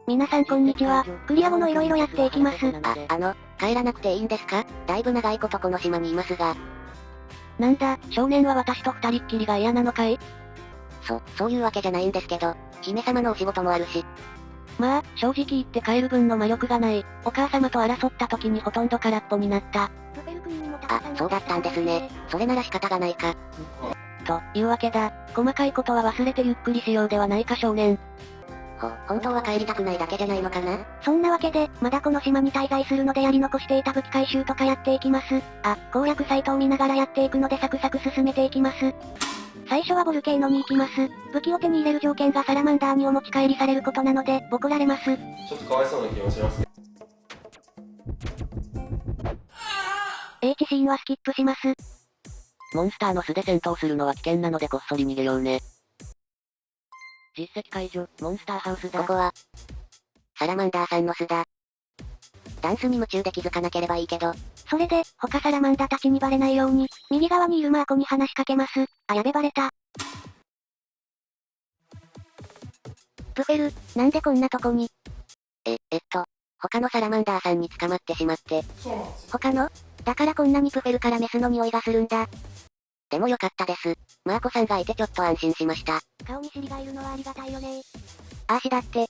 皆さんこんにちは。クリア後の色々やっていきます。帰らなくていいんですか？だいぶ長いことこの島にいますが。なんだ、少年は私と二人っきりが嫌なのかい？そういうわけじゃないんですけど、姫様のお仕事もあるし。まあ、正直言って帰る分の魔力がない。お母様と争った時にほとんど空っぽになった。そうだったんですね。それなら仕方がないか。というわけだ。細かいことは忘れてゆっくりしようではないか少年。本当は帰りたくないだけじゃないのかな？そんなわけで、まだこの島に滞在するのでやり残していた武器回収とかやっていきます。攻略サイトを見ながらやっていくのでサクサク進めていきます。最初はボルケーノに行きます。武器を手に入れる条件がサラマンダーにお持ち帰りされることなので、ボコられます。ちょっとかわいそうな気もしますけど。H シーンはスキップします。モンスターの巣で戦闘するのは危険なのでこっそり逃げようね。実績解除、モンスターハウスだ。ここは、サラマンダーさんの巣だ。ダンスに夢中で気づかなければいいけど。それで、他サラマンダたちにバレないように、右側にいるマーコに話しかけます。やべバレた。プフェル、なんでこんなとこに？他のサラマンダーさんに捕まってしまって。他の？だからこんなにプフェルからメスの匂いがするんだ。でもよかったです。マーコさんがいてちょっと安心しました。顔見知りがいるのはありがたいよね。アーシだって、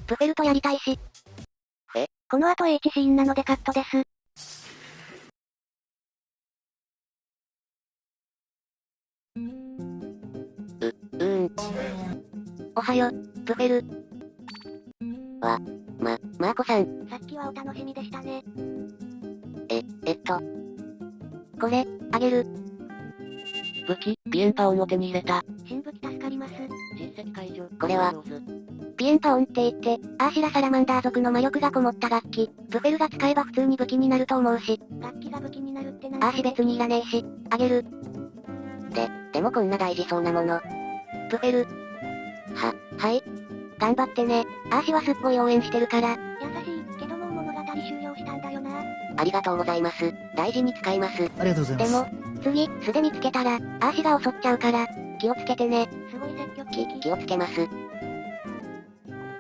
プフェルとやりたいし。この後 H シーンなのでカットです。おはよう、プフェル。マーコさん。さっきはお楽しみでしたね。これ、あげる。武器、ピエンパオンを手に入れた。新武器助かります。実績解除。これは、ピエンパオンって言って、アーシラサラマンダー族の魔力がこもった楽器。プフェルが使えば普通に武器になると思うし。楽器が武器になるって何？アーシ別にいらねえし、あげる。でもこんな大事そうなもの。プフェル。はい。頑張ってね。アーシはすっごい応援してるから。優しい、けどもう物語終了したんだよな。ありがとうございます。大事に使います。ありがとうございます。でも、次、素で見つけたら、アーシが襲っちゃうから、気をつけてね。すごい積極的。気をつけます。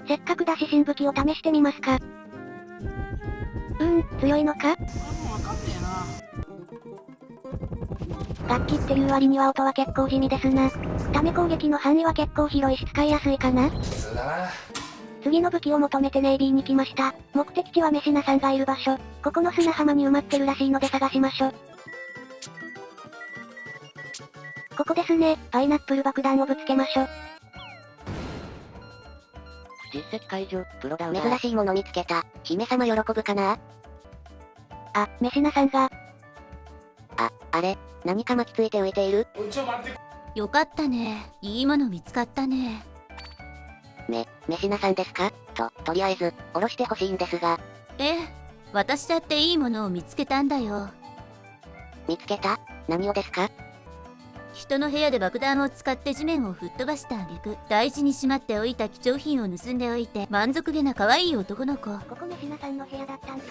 せっかくだし新武器を試してみますか。強いのか？楽器っていう割には音は結構地味ですな。ため攻撃の範囲は結構広いし使いやすいかな。次の武器を求めてネイビーに来ました。目的地はメシナさんがいる場所。ここの砂浜に埋まってるらしいので探しましょ。ここですね。パイナップル爆弾をぶつけましょ。実績解除、プロダウナー。珍しいもの見つけた。姫様喜ぶかな？メシナさんが。あれ、何か巻きついて浮いている？よかったね。いいもの見つかったね。メシナさんですか？とりあえず、下ろしてほしいんですが。私だっていいものを見つけたんだよ。見つけた？何をですか？人の部屋で爆弾を使って地面を吹っ飛ばした挙句、大事にしまっておいた貴重品を盗んでおいて、満足げな可愛い男の子。ここメシナさんの部屋だったんか。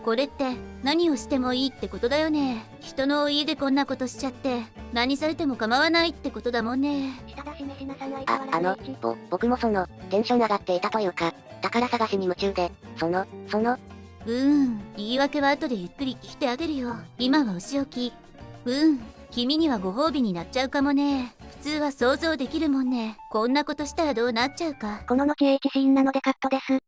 これって、何をしてもいいってことだよね。人の家でこんなことしちゃって、何されても構わないってことだもんね。僕もテンション上がっていたというか、宝探しに夢中で、言い訳は後でゆっくり聞いてあげるよ。今はお仕置き。君にはご褒美になっちゃうかもね。普通は想像できるもんね。こんなことしたらどうなっちゃうか。この後 H シーンなのでカットです。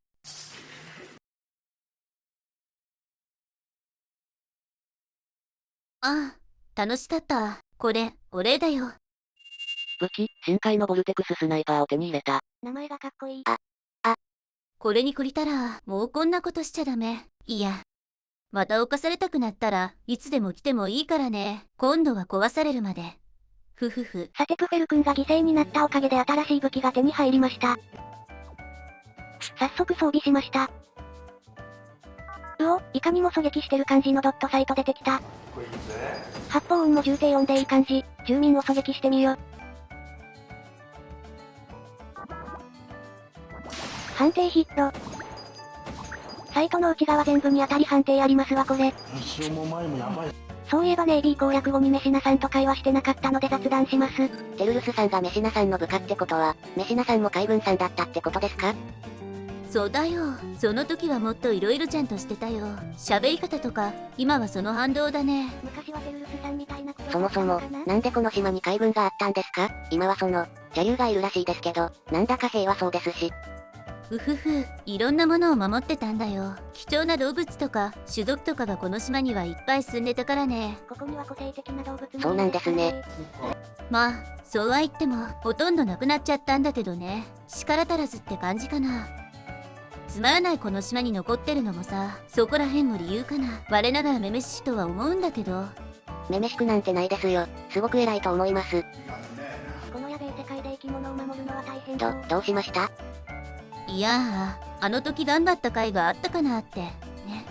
楽しかった。これ、お礼だよ。武器、深海のボルテクススナイパーを手に入れた。名前がかっこいい。これに懲りたら、もうこんなことしちゃダメ。いや。また犯されたくなったらいつでも来てもいいからね。今度は壊されるまで。さてプフェル君が犠牲になったおかげで新しい武器が手に入りました。早速装備しました。いかにも狙撃してる感じのドットサイト出てきた。発砲音も重低音でいい感じ。住民を狙撃してみよ。判定ヒット。サイトの内側全部に当たり判定ありますわこれ。そういえばネイビー攻略後にメシナさんと会話してなかったので雑談します。テルルスさんがメシナさんの部下ってことは、メシナさんも海軍さんだったってことですか？そうだよ。その時はもっと色々ちゃんとしてたよ。喋り方とか、今はその反動だね。昔はテルルスさんみたいなことそもそも、なんでこの島に海軍があったんですか？今は邪竜がいるらしいですけど、なんだか平和そうですし。うふふ、いろんなものを守ってたんだよ。貴重な動物とか、種族とかがこの島にはいっぱい住んでたからね。ここには個性的な動物もいるそうなんですね。まあ、そうは言っても、ほとんどなくなっちゃったんだけどね。力足らずって感じかな。つまらないこの島に残ってるのもさ、そこら辺も理由かな。我ながらめめししとは思うんだけど。めめしくなんてないですよ。すごく偉いと思います。このやべえ世界で生き物を守るのは大変どうしました？いやあの時頑張った甲斐があったかなって。ね。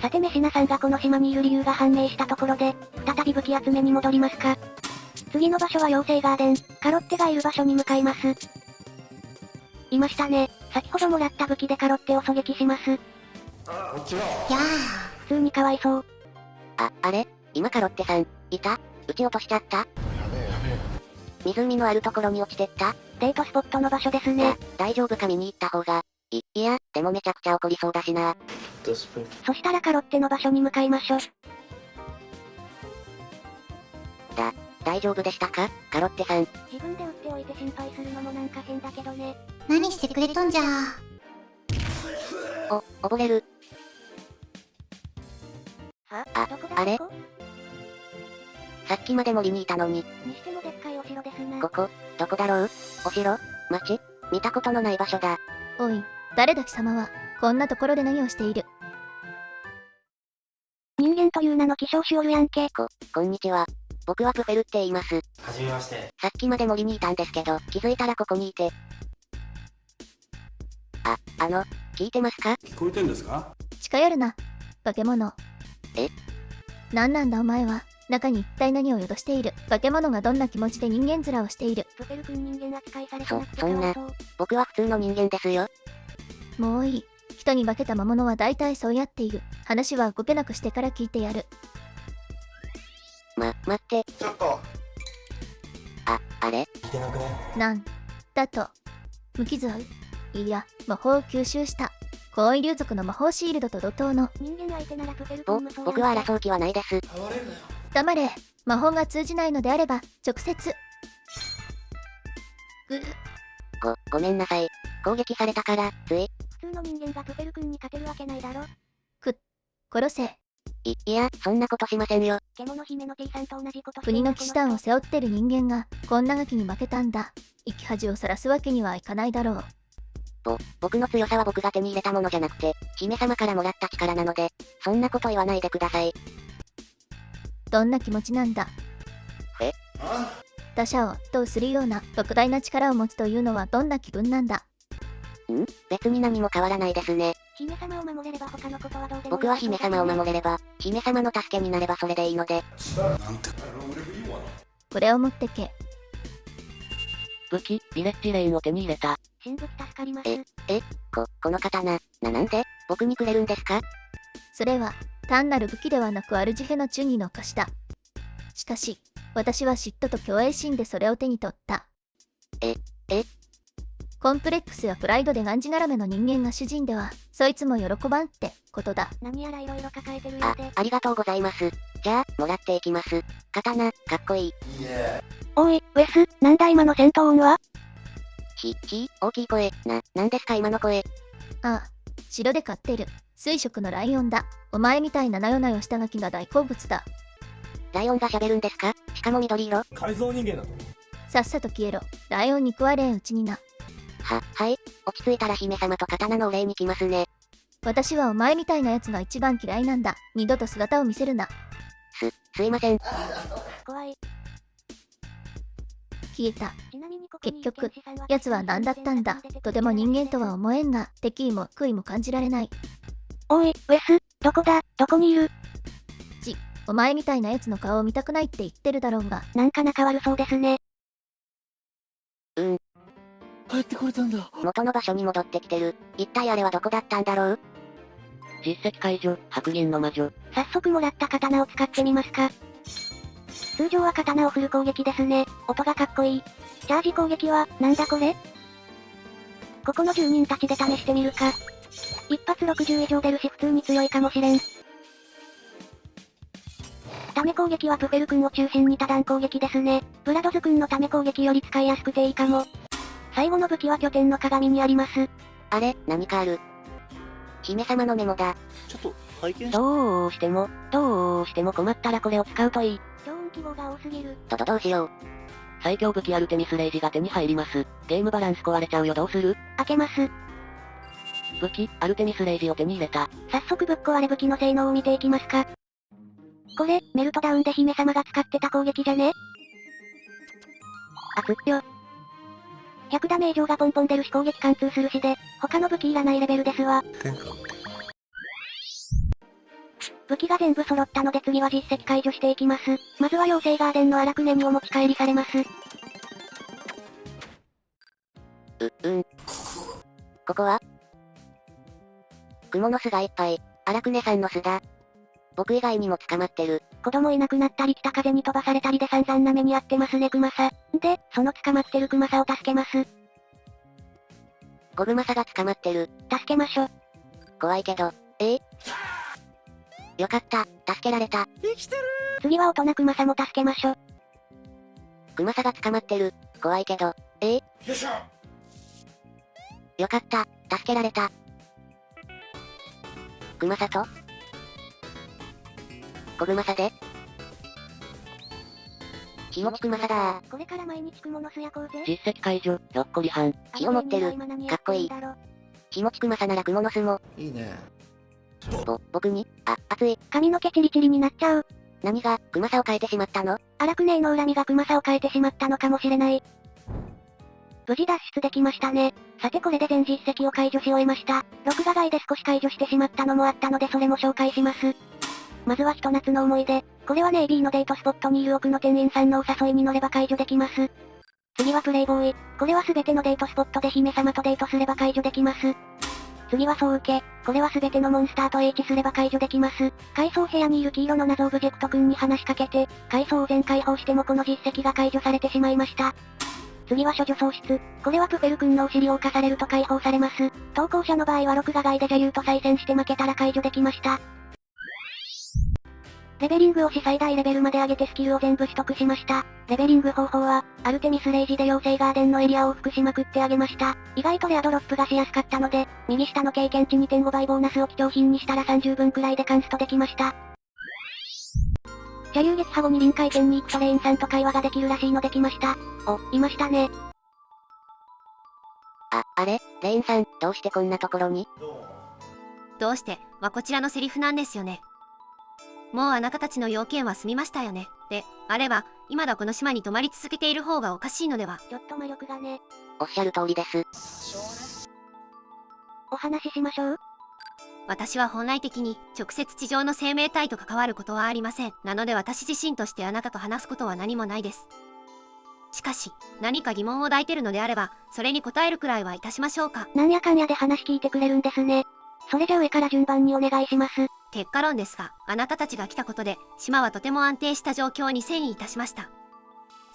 さてメシナさんがこの島にいる理由が判明したところで、再び武器集めに戻りますか。次の場所は妖精ガーデン、カロッテがいる場所に向かいます。いましたね。先ほどもらった武器でカロッテを狙撃します。や普通にかわいそう。あれ？今カロッテさん、いた？撃ち落としちゃった？湖のあるところに落ちてった？デートスポットの場所ですね。大丈夫か見に行った方が。いや、でもめちゃくちゃ怒りそうだしな。そしたらカロッテの場所に向かいましょう。大丈夫でしたか？カロッテさん。自分で撃っておいて心配するのもなんか変だけどね。何してくれとんじゃ。溺れる。どこだあれ？ここさっきまで森にいたのに。にしてもでっかいお城ですな。ここ、どこだろう？お城？町？見たことのない場所だ。おい、誰だ貴様は。こんなところで何をしている？人間という名の希少種おるやんけ。こんにちは。僕はプフェルって言います。はじめまして。さっきまで森にいたんですけど、気づいたらここにいて。聞いてますか？聞こえてんですか？近寄るな、化け物。え？なんなんだお前は。中に一体何を宿している？化け物がどんな気持ちで人間面をしている？プペル君人間扱いされてなくてそんなかわいそう。僕は普通の人間ですよ。もういい。人に化けた魔物は大体そうやっている。話は動けなくしてから聞いてやる。待って。ちょっと。あれ？聞いてなくね？なんだと。無傷いや、魔法を吸収した。高位流族の魔法シールドと怒涛の。人間相手ならプペル君もそうやんけ。僕は争う気はないです。黙れ。魔法が通じないのであれば、直接。ごめんなさい。攻撃されたから、つい。普通の人間がプペル君に勝てるわけないだろ。殺せ。いや、そんなことしませんよ。獣姫の T さんと同じことして国のこ騎士団を背負ってる人間が、こんなガキに負けたんだ。生き恥をさらすわけにはいかないだろう。僕の強さは僕が手に入れたものじゃなくて、姫様からもらった力なので、そんなこと言わないでください。どんな気持ちなんだ？他者を圧倒するような莫大な力を持つというのはどんな気分なんだ？別に何も変わらないですね。姫様を守れれば他のことはどうでもいい。僕は姫様を守れれば、姫様の助けになればそれでいいので。これを持ってけ。武器、ビレッジレインを手に入れた。新武器助かります。この刀、なんで僕にくれるんですか？それは単なる武器ではなくアルジヘの忠義の証だ。しかし、私は嫉妬と虚栄心でそれを手に取った。コンプレックスやプライドでがんじがらめの人間が主人では、そいつも喜ばんってことだ。何やら色々抱えてるようで。ありがとうございます。じゃあ、もらっていきます。刀、かっこいい。おい、ウェス、なんだ今の戦闘音は？大きい声、なんですか今の声。ああ、城で飼ってる水色のライオンだ。お前みたいななよなよしたガキが大好物だ。ライオンが喋るんですか？しかも緑色。改造人間だと。さっさと消えろ。ライオンに食われんうちにな。はい。落ち着いたら姫様と刀のお礼に来ますね。私はお前みたいなやつが一番嫌いなんだ。二度と姿を見せるな。すいません。怖い。消えた。ちなみにここに結局、奴は何だったんだ。とても人間とは思えんが、敵意も悔いも感じられない。おい、ウェス、どこだ？どこにいる？お前みたいなやつの顔を見たくないって言ってるだろうが。なんか仲悪そうですね。帰ってこれたんだ。元の場所に戻ってきてる。一体あれはどこだったんだろう？実績解除、白銀の魔女。早速もらった刀を使ってみますか。通常は刀を振る攻撃ですね。音がかっこいい。チャージ攻撃は、なんだこれ？ここの住人たちで試してみるか。一発60以上出るし普通に強いかもしれん。ため攻撃はプフェル君を中心に多段攻撃ですね。ブラドズ君のため攻撃より使いやすくていいかも。最後の武器は拠点の鏡にあります。あれ、何かある。姫様のメモだ。ちょっと、拝見しどうしても困ったらこれを使うといい。超音記号が多すぎる。どうしよう。最強武器アルテミスレイジが手に入ります。ゲームバランス壊れちゃうよ、どうする？開けます。武器、アルテミスレイジを手に入れた。早速ぶっ壊れ武器の性能を見ていきますか。これ、メルトダウンで姫様が使ってた攻撃じゃね？熱っよ。100ダメ以上がポンポン出るし攻撃貫通するしで、他の武器いらないレベルですわ。武器が全部揃ったので次は実績解除していきます。まずは妖精ガーデンの荒くねにお持ち帰りされます。ここは蜘蛛の巣がいっぱい。荒くねさんの巣だ。僕以外にも捕まってる。子供いなくなったり北風に飛ばされたりで散々な目に遭ってますねクマサ。で、その捕まってるクマサを助けます。ゴグマサが捕まってる。助けましょ。怖いけど。よかった、助けられた。生きてる。次は大人クマサも助けましょ。クマサが捕まってる。怖いけど。よいしょ。よかった、助けられた。クマサとゴグマサで気持ちクマサだー。これから毎日クモの巣焼こうぜ。実績解除、ひょっこりはん。気を持ってる。かっこいい。気持ちクマサならクモの巣も。いいね。僕に熱い。髪の毛チリチリになっちゃう。何が、クマサを変えてしまったの？荒くねえの恨みがクマサを変えてしまったのかもしれない。無事脱出できましたね。さてこれで全実績を解除し終えました。録画外で少し解除してしまったのもあったのでそれも紹介します。まずはひと夏の思い出。これはネイビーのデートスポットにいる奥の店員さんのお誘いに乗れば解除できます。次はプレイボーイ。これは全てのデートスポットで姫様とデートすれば解除できます。次は総受け。これは全てのモンスターと H すれば解除できます。階層部屋にいる黄色の謎オブジェクト君に話しかけて、階層を全開放してもこの実績が解除されてしまいました。次は処女喪失。これはプフェル君のお尻を侵されると解放されます。投稿者の場合は録画外で女優と再戦して負けたら解除できました。レベリングをし最大レベルまで上げてスキルを全部取得しました。レベリング方法は、アルテミスレイジで妖精ガーデンのエリアを往復しまくってあげました。意外とレアドロップがしやすかったので、右下の経験値 2.5 倍ボーナスを貴重品にしたら30分くらいでカンストできました。斜流撃破後に臨界点に行くとレインさんと会話ができるらしいのできました。いましたね。あれ、レインさん、どうしてこんなところに？どうしてはこちらのセリフなんですよね。もうあなたたちの要件は済みましたよね。で、あれば、今だこの島に泊まり続けている方がおかしいのでは。ちょっと魔力がね。おっしゃる通りです。お話ししましょう。私は本来的に直接地上の生命体と関わることはありません。なので私自身としてあなたと話すことは何もないです。しかし、何か疑問を抱いてるのであれば、それに答えるくらいはいたしましょうか。なんやかんやで話聞いてくれるんですね。それじゃ上から順番にお願いします。結果論ですが、あなたたちが来たことで、島はとても安定した状況に遷移いたしました。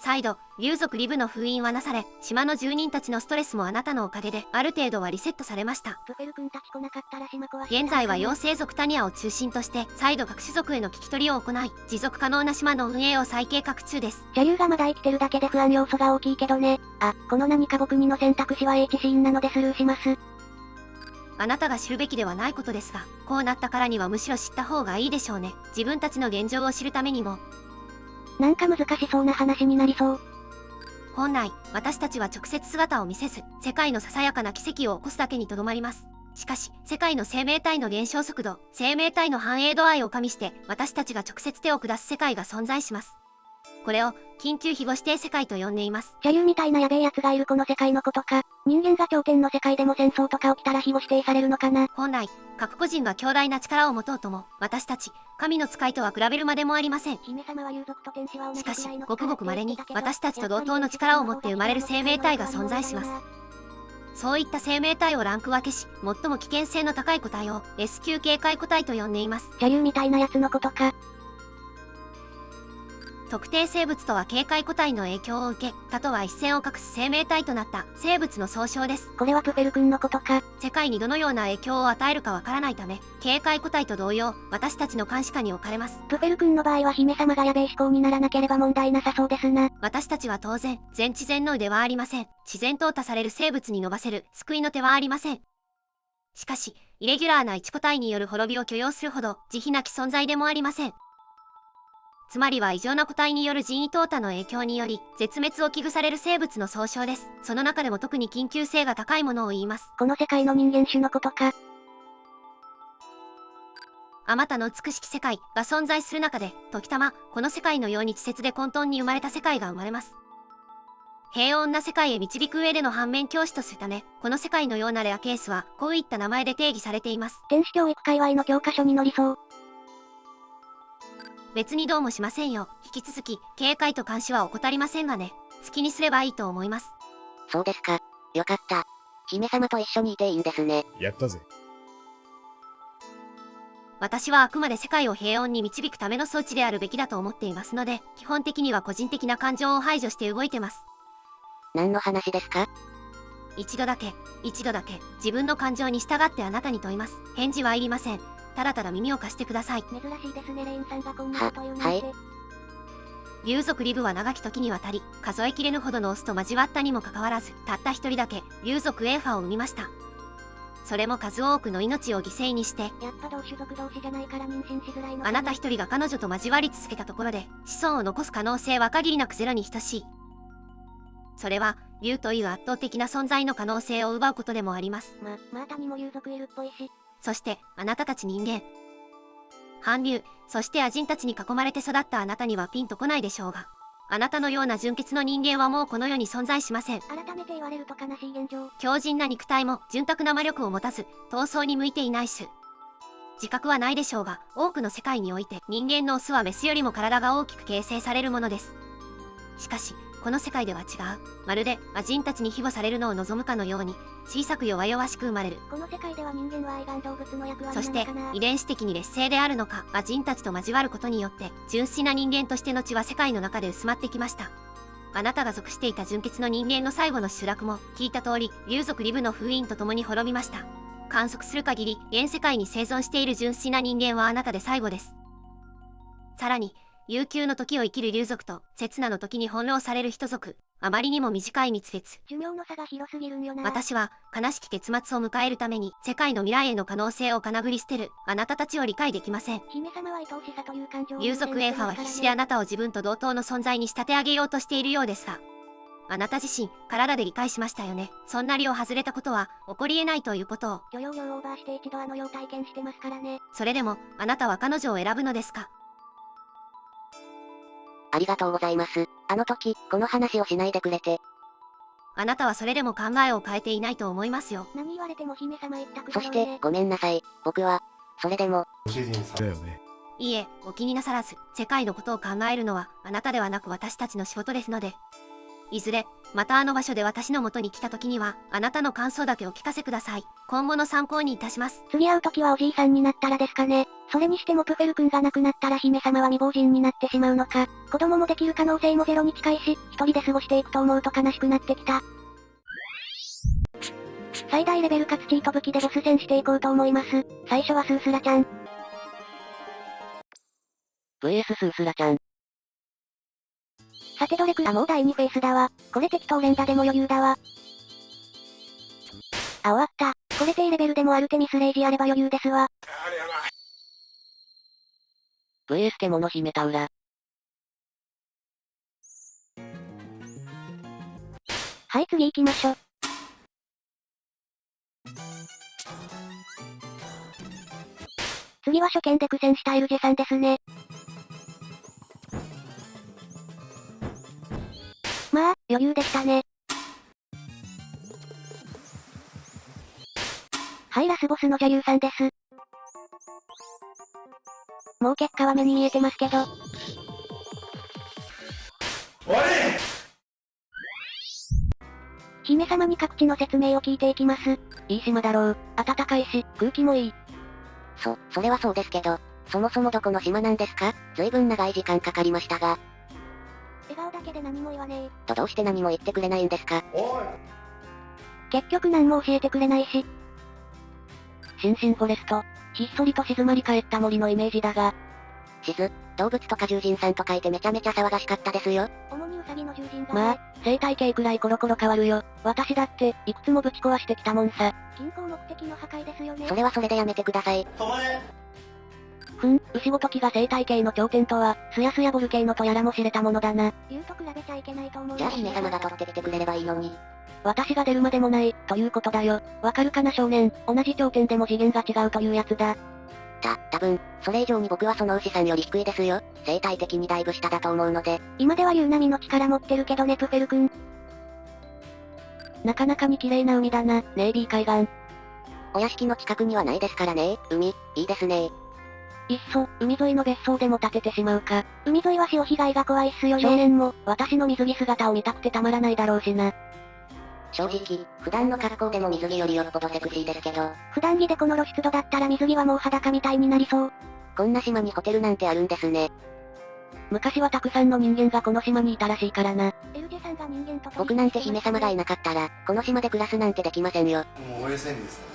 再度、竜族リブの封印はなされ、島の住人たちのストレスもあなたのおかげで、ある程度はリセットされました。プフェル君たち来なかったら島壊し。現在は妖精族タニアを中心として、再度各種族への聞き取りを行い、持続可能な島の運営を再計画中です。女優がまだ生きてるだけで不安要素が大きいけどね。この何か僕にの選択肢は H シーンなのでスルーします。あなたが知るべきではないことですが、こうなったからにはむしろ知った方がいいでしょうね。自分たちの現状を知るためにも。なんか難しそうな話になりそう。本来、私たちは直接姿を見せず、世界のささやかな奇跡を起こすだけにとどまります。しかし、世界の生命体の減少速度、生命体の繁栄度合いを加味して、私たちが直接手を下す世界が存在します。これを、緊急庇護指定世界と呼んでいます。女優みたいなやべえやつがいるこの世界のことか。人間が頂点の世界でも戦争とか起きたら庇護指定されるのかな。本来、各個人が強大な力を持とうとも、私たち、神の使いとは比べるまでもありません。姫様は有族と天使は同じしかしくらいの、ごくごく稀に、私たちと同等の力を持って生まれる生命体が存在します。そういった生命体をランク分けし、最も危険性の高い個体を S 級警戒個体と呼んでいます。女優みたいなやつのことか。特定生物とは警戒個体の影響を受け、他とは一線を画す生命体となった生物の総称です。これはプフェル君のことか。世界にどのような影響を与えるかわからないため、警戒個体と同様、私たちの監視下に置かれます。プフェル君の場合は姫様がやべえ思考にならなければ問題なさそうですな。私たちは当然、全知全能ではありません。自然淘汰される生物に伸ばせる救いの手はありません。しかし、イレギュラーな一個体による滅びを許容するほど慈悲なき存在でもありません。つまりは異常な個体による人為淘汰の影響により、絶滅を危惧される生物の総称です。その中でも特に緊急性が高いものを言います。この世界の人間種のことか。あまたの美しき世界が存在する中で、時たま、この世界のように稚拙で混沌に生まれた世界が生まれます。平穏な世界へ導く上での反面教師とするため、この世界のようなレアケースは、こういった名前で定義されています。天使教育界隈の教科書に載りそう。別にどうもしませんよ。引き続き、警戒と監視は怠りませんがね。好きにすればいいと思います。そうですか。よかった。姫様と一緒にいていいんですね。やったぜ。私はあくまで世界を平穏に導くための装置であるべきだと思っていますので、基本的には個人的な感情を排除して動いてます。何の話ですか？一度だけ、自分の感情に従ってあなたに問います。返事はいりません。ただただ耳を貸してください。珍しいですね、レインさんがこんなこと言うなんて。はい。竜族リブは長き時にわたり、数えきれぬほどのオスと交わったにもかかわらず、たった一人だけ、竜族エーファを生みました。それも数多くの命を犠牲にして、やっぱ同種族同士じゃないから妊娠しづらいのかな。あなた一人が彼女と交わり続けたところで、子孫を残す可能性は限りなくゼロに等しい。それは、竜という圧倒的な存在の可能性を奪うことでもあります。またにも竜族いるっぽいし。そして、あなたたち人間。韓流、そしてアジンたちに囲まれて育ったあなたにはピンとこないでしょうが、あなたのような純潔の人間はもうこの世に存在しません。改めて言われると悲しい現状。強靭な肉体も潤沢な魔力を持たず、闘争に向いていない種。自覚はないでしょうが、多くの世界において人間のオスはメスよりも体が大きく形成されるものです。しかし、この世界では違う。まるでアジンたちに庇護されるのを望むかのように、小さく弱々しく生まれる。この世界では人間は愛玩動物の役割なのかな。そして遺伝子的に劣勢であるのか、アジンたちと交わることによって純粋な人間としての血は世界の中で薄まってきました。あなたが属していた純潔の人間の最後の集落も、聞いた通り竜族リブの封印とともに滅びました。観測する限り現世界に生存している純粋な人間はあなたで最後です。さらに悠久の時を生きる竜族と刹那の時に翻弄される人族、あまりにも短い蜜月。寿命の差が広すぎるんよな。私は悲しき結末を迎えるために世界の未来への可能性をかなぐり捨てるあなたたちを理解できません。姫様は愛おしさという感情を竜族エーファは必死であなたを自分と同等の存在に仕立て上げようとしているようですが、あなた自身体で理解しましたよね。そんな理を外れたことは起こり得ないということを。許容量オーバーして一度あの世を体験してますからね。それでもあなたは彼女を選ぶのですか？ありがとうございます。あの時、この話をしないでくれて。あなたはそれでも考えを変えていないと思いますよ。何言われても姫様一択だろうね。そして、ごめんなさい。僕は、それでも。ご主人さん。だよね。いいえ、お気になさらず、世界のことを考えるのはあなたではなく私たちの仕事ですので。いずれ、またあの場所で私の元に来た時には、あなたの感想だけお聞かせください。今後の参考にいたします。次会う時はおじいさんになったらですかね。それにしてもプフェル君が亡くなったら姫様は未亡人になってしまうのか。子供もできる可能性もゼロに近いし、一人で過ごしていくと思うと悲しくなってきた。最大レベルかつチート武器でボス戦していこうと思います。最初はスースラちゃん。VS スースラちゃん。さてどれくらもう第2フェイスだわ。これ適当連打でも余裕だわ。あ、終わった。これ低レベルでもアルテミスレイジあれば余裕ですわ。VS 獣姫タウラ。はい、次行きましょ。次は初見で苦戦したエルジェさんですね。まあ、余裕でしたね。はい、ラスボスの女優さんです。もう結果は目に見えてますけど。姫様に各地の説明を聞いていきます。いい島だろう。暖かいし、空気もいい。それはそうですけど、そもそもどこの島なんですか？随分長い時間かかりましたが。笑顔だけで何も言わねえ。とどうして何も言ってくれないんですか？結局何も教えてくれないし。新進フォレスト。ひっそりと静まり返った森のイメージだが。動物とか獣人さんと書いてめちゃめちゃ騒がしかったですよ。主にウサギの獣人が、まあ、生態系くらいコロコロ変わるよ。私だって、いくつもぶち壊してきたもんさ。均衡目的の破壊ですよね。それはそれでやめてください。牛ごときが生態系の頂点とは、スヤスヤボルケーノとやらも知れたものだな。竜と比べちゃいけないと思う。じゃあ姫様が取ってきてくれればいいのに。私が出るまでもない、ということだよ。わかるかな少年、同じ頂点でも次元が違うというやつだ。多分、それ以上に僕はその牛さんより低いですよ。生態的にだいぶ下だと思うので。今では竜並みの力持ってるけどねプフェル君。なかなかに綺麗な海だな、ネイビー海岸。お屋敷の近くにはないですからね。海、いいですね。いっそ、海沿いの別荘でも建ててしまうか。海沿いは潮被害が怖いっすよね。少年も、私の水着姿を見たくてたまらないだろうしな。正直、普段の格好でも水着よりよっぽどセクシーですけど。普段着でこの露出度だったら水着はもう裸みたいになりそう。こんな島にホテルなんてあるんですね。昔はたくさんの人間がこの島にいたらしいからな。エルジェさんが人間と僕なんて姫様がいなかったら、この島で暮らすなんてできませんよ。もう応援せんですね。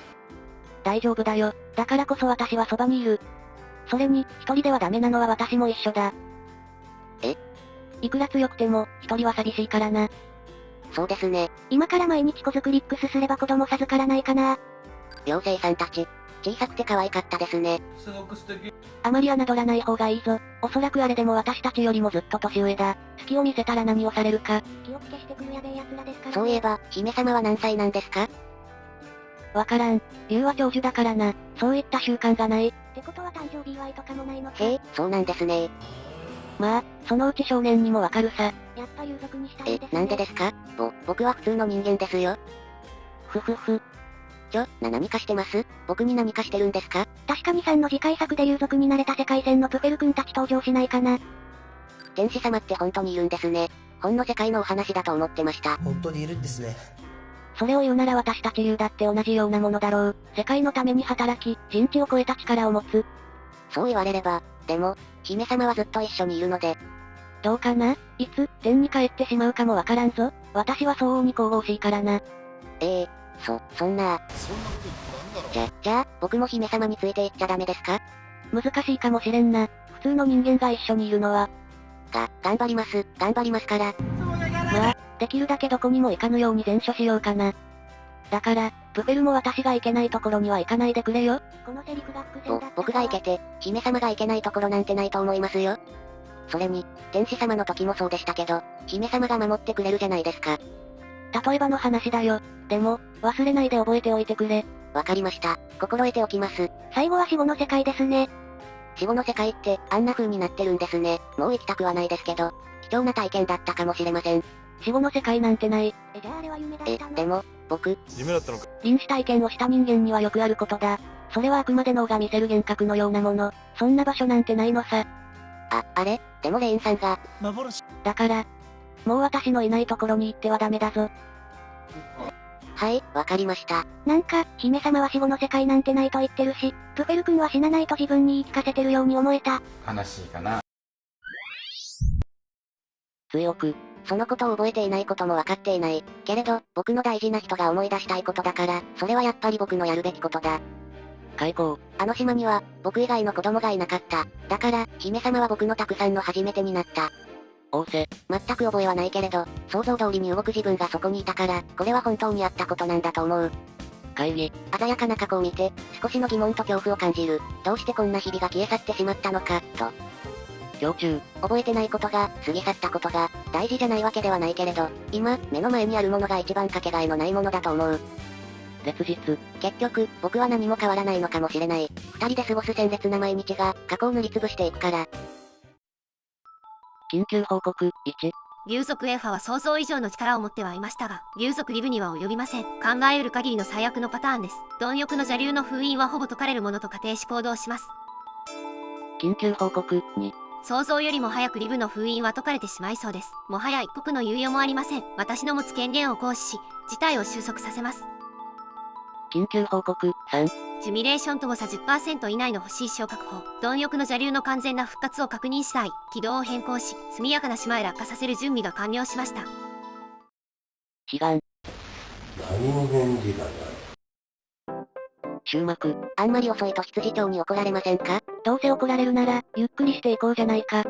大丈夫だよ。だからこそ私はそばにいる。それに、一人ではダメなのは私も一緒だ。いくら強くても、一人は寂しいからな。そうですね。今から毎日子作りックスすれば子供授からないかな。妖精さんたち、小さくて可愛かったですね。すごく素敵。あまり侮らない方がいいぞ。おそらくあれでも私たちよりもずっと年上だ。隙を見せたら何をされるか。気をつけしてくるやべえ奴らですから、ね。そういえば、姫様は何歳なんですか？わからん。竜は長寿だからな。そういった習慣がない。ってことは誕生日祝いとかもないのか。へえ、そうなんですね。まあ、そのうち少年にもわかるさ。やっぱ有族にしたいですね。なんでですか？僕は普通の人間ですよ。ふふふ。何かしてます？僕に何かしてるんですか？確かに3の次回作で有族になれた世界線のプフェル君たち登場しないかな。天使様って本当にいるんですね。本の世界のお話だと思ってました。本当にいるんですね。それを言うなら私たち竜だって同じようなものだろう。世界のために働き、人知を超えた力を持つ。そう言われれば、でも、姫様はずっと一緒にいるので。どうかないつ、天に帰ってしまうかもわからんぞ。私は相応に神々しいからな。そんな。じゃあ、僕も姫様についていっちゃダメですか？難しいかもしれんな。普通の人間が一緒にいるのは。頑張りますから。まあ、できるだけどこにも行かぬように善処しようかな。だから、プフェルも私が行けないところには行かないでくれよ。このセリフが伏線だった。僕が行けて、姫様が行けないところなんてないと思いますよ。それに、天使様の時もそうでしたけど、姫様が守ってくれるじゃないですか。例えばの話だよ。でも、忘れないで覚えておいてくれ。わかりました。心得ておきます。最後は死後の世界ですね。死後の世界って、あんな風になってるんですね。もう行きたくはないですけど、貴重な体験だったかもしれません。死後の世界なんてない。じゃああれは夢だったの？でも、僕、夢だったのか。臨死体験をした人間にはよくあることだ。それはあくまで脳が見せる幻覚のようなもの。そんな場所なんてないのさ。あれでもレインさんが。幻。だから、もう私のいないところに行ってはダメだぞ。はい、わかりました。なんか、姫様は死後の世界なんてないと言ってるし、プフェル君は死なないと自分に言い聞かせてるように思えた。悲しいかな。強く、そのことを覚えていないこともわかっていない。けれど、僕の大事な人が思い出したいことだから、それはやっぱり僕のやるべきことだ。開口。あの島には、僕以外の子供がいなかった。だから、姫様は僕のたくさんの初めてになった。仰せ。全く覚えはないけれど、想像通りに動く自分がそこにいたから、これは本当にあったことなんだと思う。会議。鮮やかな過去を見て、少しの疑問と恐怖を感じる。どうしてこんな日々が消え去ってしまったのか、と。胸中。覚えてないことが、過ぎ去ったことが、大事じゃないわけではないけれど、今、目の前にあるものが一番かけがえのないものだと思う。切実。結局、僕は何も変わらないのかもしれない。二人で過ごす鮮烈な毎日が、過去を塗りつぶしていくから。緊急報告、1。竜族エーファは想像以上の力を持ってはいましたが、竜族リブには及びません。考えうる限りの最悪のパターンです。貪欲の邪竜の封印はほぼ解かれるものと仮定し行動します。緊急報告、2。想像よりも早くリブの封印は解かれてしまいそうです。もはや一刻の猶予もありません。私の持つ権限を行使し、事態を収束させます。緊急報告、3。シミュレーションと誤差 10% 以内の欲しい小確保。貪欲の邪竜の完全な復活を確認したい。軌道を変更し、速やかな島へ落下させる準備が完了しました。志願。何も返事がない。終幕。あんまり遅いと執事長に怒られませんか？どうせ怒られるなら、ゆっくりしていこうじゃないか。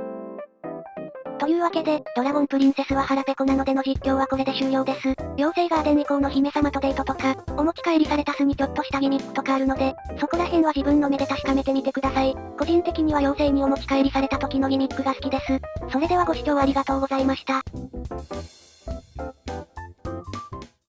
というわけで、ドラゴンプリンセスは腹ペコなのでの実況はこれで終了です。妖精ガーデン以降の姫様とデートとか、お持ち帰りされた巣にちょっとしたギミックとかあるので、そこら辺は自分の目で確かめてみてください。個人的には妖精にお持ち帰りされた時のギミックが好きです。それではご視聴ありがとうございました。